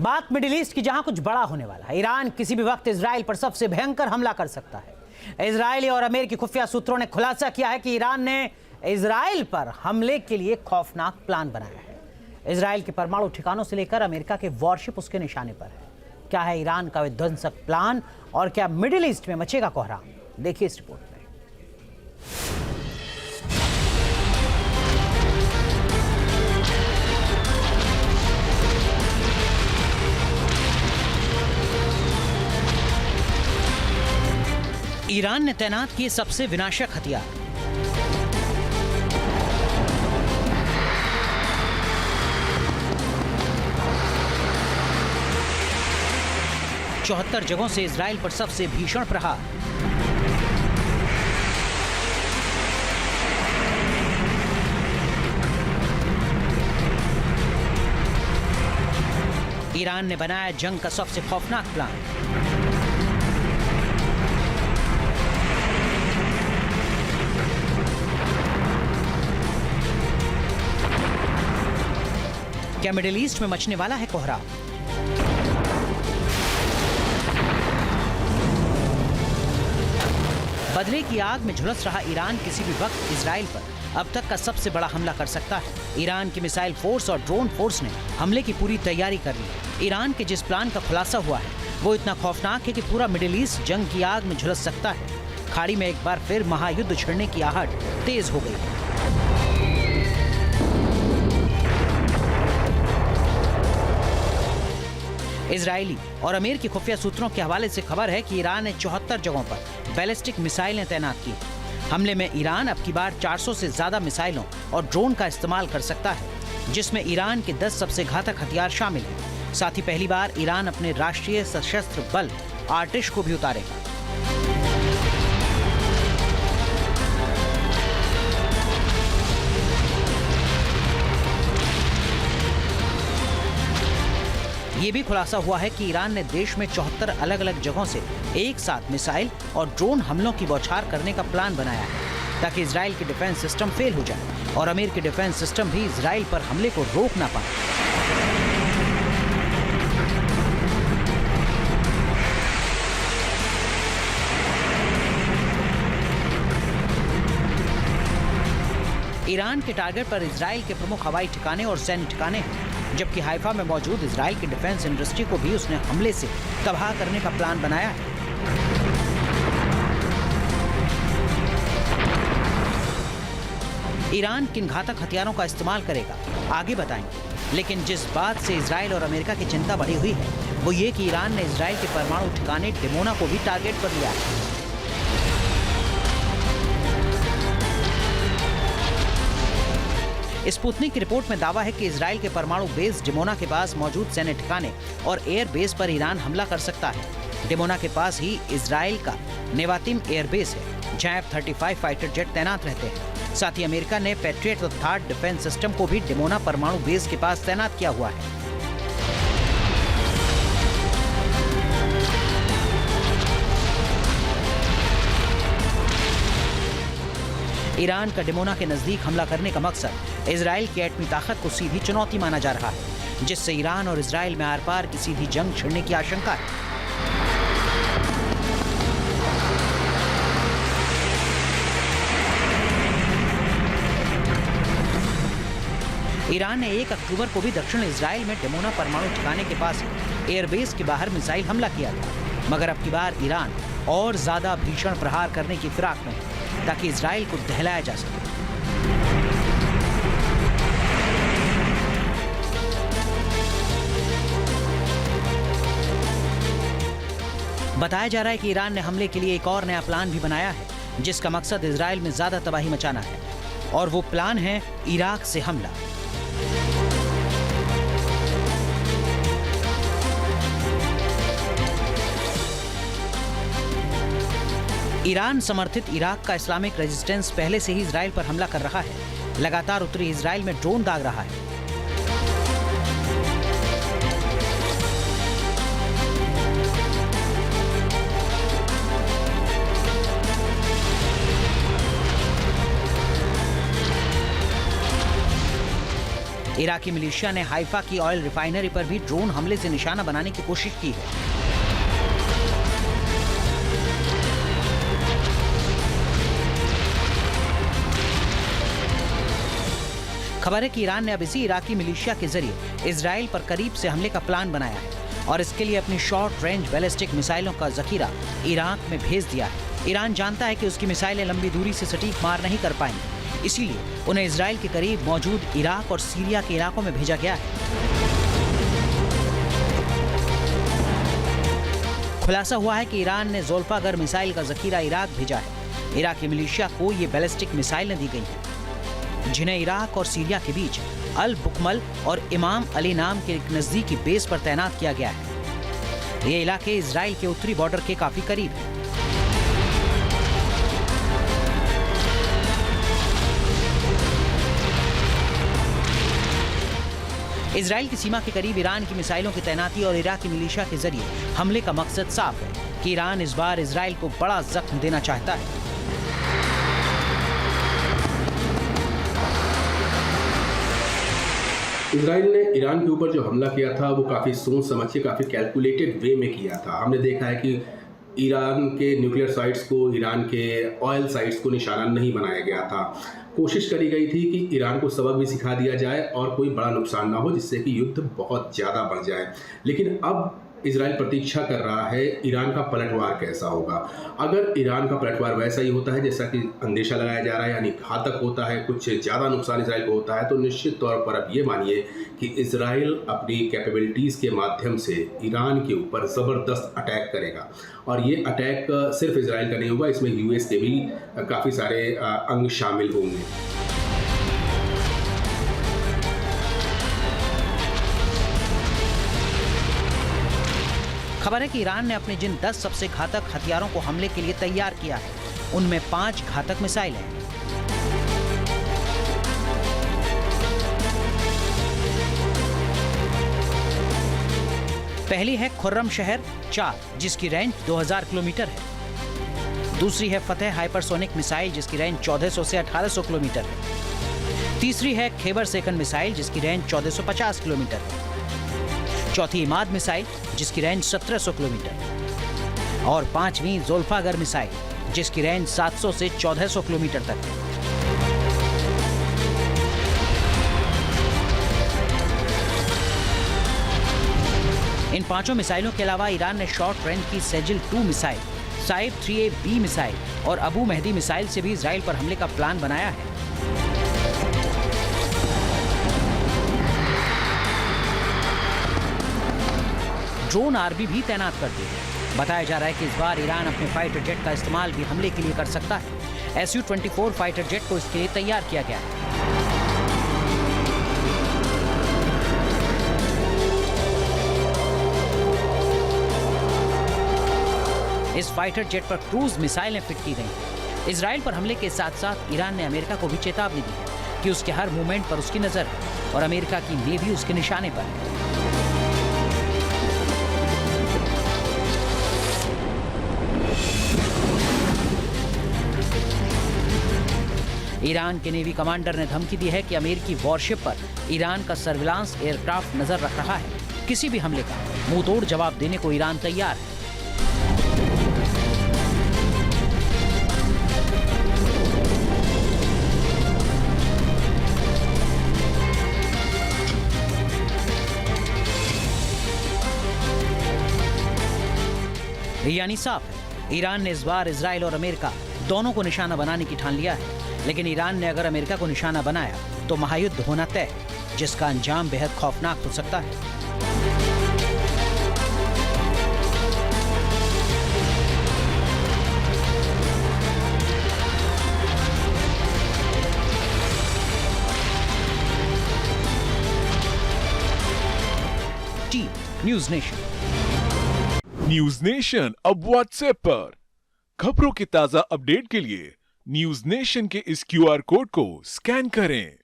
बात middle east की, जहां कुछ बड़ा होने वाला है। ईरान किसी भी वक्त इजराइल पर सबसे भयंकर हमला कर सकता है। इजरायली और अमेरिकी खुफिया सूत्रों ने खुलासा किया है कि ईरान ने इजराइल पर हमले के लिए खौफनाक प्लान बनाया है। इजराइल के परमाणु ठिकानों से लेकर अमेरिका के वॉरशिप उसके निशाने पर है। क्या है ईरान का विध्वंसक प्लान और क्या मिडिल ईस्ट में मचेगा कोहराम? देखिए इस रिपोर्ट में। ईरान ने तैनात किए सबसे विनाशक हथियार। चौहत्तर जगहों से इजराइल पर सबसे भीषण प्रहार। ईरान ने बनाया जंग का सबसे खौफनाक प्लान। क्या मिडिल ईस्ट में मचने वाला है कोहराम? बदले की आग में झुलस रहा ईरान किसी भी वक्त इजराइल पर अब तक का सबसे बड़ा हमला कर सकता है। ईरान की मिसाइल फोर्स और ड्रोन फोर्स ने हमले की पूरी तैयारी कर ली। ईरान के जिस प्लान का खुलासा हुआ है वो इतना खौफनाक है कि पूरा मिडिल ईस्ट जंग की आग में झुलस सकता है। खाड़ी में एक बार फिर महायुद्ध छिड़ने की आहट तेज हो गई है। इजरायली और अमेरिकी खुफिया सूत्रों के हवाले से खबर है कि ईरान ने 74 जगहों पर बैलिस्टिक मिसाइलें तैनात की। हमले में ईरान अब की बार 400 से ज्यादा मिसाइलों और ड्रोन का इस्तेमाल कर सकता है, जिसमें ईरान के 10 सबसे घातक हथियार शामिल हैं। साथ ही पहली बार ईरान अपने राष्ट्रीय सशस्त्र बल आर्टिश को भी उतारेगा। ये भी खुलासा हुआ है कि ईरान ने देश में 74 अलग अलग जगहों से एक साथ मिसाइल और ड्रोन हमलों की बौछार करने का प्लान बनाया है, ताकि इजराइल की डिफेंस सिस्टम फेल हो जाए और अमेरिकी डिफेंस सिस्टम भी इजराइल पर हमले को रोक ना पाए। ईरान के टारगेट पर इजराइल के प्रमुख हवाई ठिकाने और सैन्य ठिकाने हैं, जबकि हाइफा में मौजूद इजराइल की डिफेंस इंडस्ट्री को भी उसने हमले से तबाह करने का प्लान बनाया है। ईरान किन घातक हथियारों का इस्तेमाल करेगा आगे बताएंगे, लेकिन जिस बात से इजराइल और अमेरिका की चिंता बढ़ी हुई है वो ये कि ईरान ने इजराइल के परमाणु ठिकाने डिमोना को भी टारगेट पर लिया है। स्पुतनिक की रिपोर्ट में दावा है कि इजराइल के परमाणु बेस डिमोना के पास मौजूद सैन्य ठिकाने और एयर बेस पर ईरान हमला कर सकता है। डिमोना के पास ही इजराइल का नेवातिम एयर बेस है, जहां F-35 फाइटर जेट तैनात रहते हैं। साथ ही अमेरिका ने पैट्रियट और थार्ड डिफेंस सिस्टम को भी डिमोना परमाणु बेस के पास तैनात किया हुआ है। ईरान का डिमोना के नजदीक हमला करने का मकसद इजराइल की एटमी ताकत को सीधी चुनौती माना जा रहा है, जिससे ईरान और इजराइल में आर पार की सीधी जंग छिड़ने की आशंका है। ईरान ने 1 अक्टूबर को भी दक्षिण इजराइल में डिमोना परमाणु ठिकाने के पास एयरबेस के बाहर मिसाइल हमला किया था, मगर अब की बार ईरान और ज्यादा भीषण प्रहार करने की फिराक में है, ताकि इजराइल को दहलाया जा सके। बताया जा रहा है कि ईरान ने हमले के लिए एक और नया प्लान भी बनाया है, जिसका मकसद इजराइल में ज्यादा तबाही मचाना है, और वो प्लान है इराक से हमला। ईरान समर्थित इराक का इस्लामिक रेजिस्टेंस पहले से ही इजराइल पर हमला कर रहा है। लगातार उत्तरी इजराइल में ड्रोन दाग रहा है। इराकी मिलिशिया ने हाइफा की ऑयल रिफाइनरी पर भी ड्रोन हमले से निशाना बनाने की कोशिश की है। खबर है कि ईरान ने अब इसी इराकी मिलिशिया के जरिए इजराइल पर करीब से हमले का प्लान बनाया है और इसके लिए अपनी शॉर्ट रेंज बैलिस्टिक मिसाइलों का जखीरा इराक में भेज दिया है। ईरान जानता है कि उसकी मिसाइलें लंबी दूरी से सटीक मार नहीं कर पाएंगी, इसीलिए उन्हें इजराइल के करीब मौजूद इराक और सीरिया के इलाकों में भेजा गया है। खुलासा हुआ है कि ईरान ने ज़ोल्फागर मिसाइल का जखीरा इराक भेजा है। इराकी मिलिशिया को ये बैलिस्टिक मिसाइलें दी गई हैं, जिन्हें इराक और सीरिया के बीच अल बुकमल और इमाम अली नाम के एक नजदीकी बेस पर तैनात किया गया है। ये इलाके इजराइल के उत्तरी बॉर्डर के काफी करीब हैं। इजराइल की सीमा के करीब ईरान की मिसाइलों की तैनाती और इराकी मिलिशिया के जरिए हमले का मकसद साफ है कि ईरान इस बार इजराइल को बड़ा जख्म देना चाहता है। इजराइल ने ईरान के ऊपर जो हमला किया था वो काफ़ी सोच समझ के काफ़ी कैलकुलेटेड वे में किया था। हमने देखा है कि ईरान के न्यूक्लियर साइट्स को, ईरान के ऑयल साइट्स को निशाना नहीं बनाया गया था। कोशिश करी गई थी कि ईरान को सबक भी सिखा दिया जाए और कोई बड़ा नुकसान ना हो, जिससे कि युद्ध बहुत ज़्यादा बढ़ जाए। लेकिन अब इजराइल प्रतीक्षा कर रहा है ईरान का पलटवार कैसा होगा। अगर ईरान का पलटवार वैसा ही होता है जैसा कि अंदेशा लगाया जा रहा है, यानी घातक होता है, कुछ ज़्यादा नुकसान इजराइल को होता है, तो निश्चित तौर पर अब ये मानिए कि इजराइल अपनी कैपेबिलिटीज़ के माध्यम से ईरान के ऊपर ज़बरदस्त अटैक करेगा। और ये अटैक सिर्फ इजराइल का नहीं होगा, इसमें यूएस के भी काफ़ी सारे अंग शामिल होंगे। खबर है कि ईरान ने अपने जिन 10 सबसे घातक हथियारों को हमले के लिए तैयार किया है, उनमें 5 घातक मिसाइल हैं। पहली है खुर्रम शहर 4, जिसकी रेंज 2000 किलोमीटर है। दूसरी है फतेह हाइपरसोनिक मिसाइल, जिसकी रेंज 1400 से 1800 किलोमीटर है। तीसरी है खैबर सेकंड मिसाइल, जिसकी रेंज 1450 किलोमीटर है। चौथी इमाद मिसाइल, जिसकी रेंज 1700 किलोमीटर, और पांचवी ज़ोल्फागर मिसाइल, जिसकी रेंज 700 से 1400 किलोमीटर तक है। इन पांचों मिसाइलों के अलावा ईरान ने शॉर्ट रेंज की सेजिल 2 मिसाइल, साइब 3A-B मिसाइल और अबू मेहदी मिसाइल से भी इजराइल पर हमले का प्लान बनाया है। ड्रोन आर्मी भी तैनात कर दी है। बताया जा रहा है कि इस बार ईरान अपने फाइटर जेट का इस्तेमाल भी हमले के लिए कर सकता है। Su-24 फाइटर जेट को इसके लिए तैयार किया गया है। इस फाइटर जेट पर क्रूज मिसाइलें फिट की गई हैं। इजराइल पर हमले के साथ साथ ईरान ने अमेरिका को भी चेतावनी दी है कि उसके हर मूवमेंट पर उसकी नजर है और अमेरिका की नेवी उसके निशाने पर है। ईरान के नेवी कमांडर ने धमकी दी है कि अमेरिकी वॉरशिप पर ईरान का सर्विलांस एयरक्राफ्ट नजर रख रहा है। किसी भी हमले का मुंहतोड़ जवाब देने को ईरान तैयार है। यानी साफ है, ईरान ने इस बार इजराइल और अमेरिका दोनों को निशाना बनाने की ठान लिया है। लेकिन ईरान ने अगर अमेरिका को निशाना बनाया तो महायुद्ध होना तय है, जिसका अंजाम बेहद खौफनाक हो सकता है। T news nation. News nation अब व्हाट्सएप पर खबरों के ताजा अपडेट के लिए न्यूज नेशन के इस QR कोड को स्कैन करें।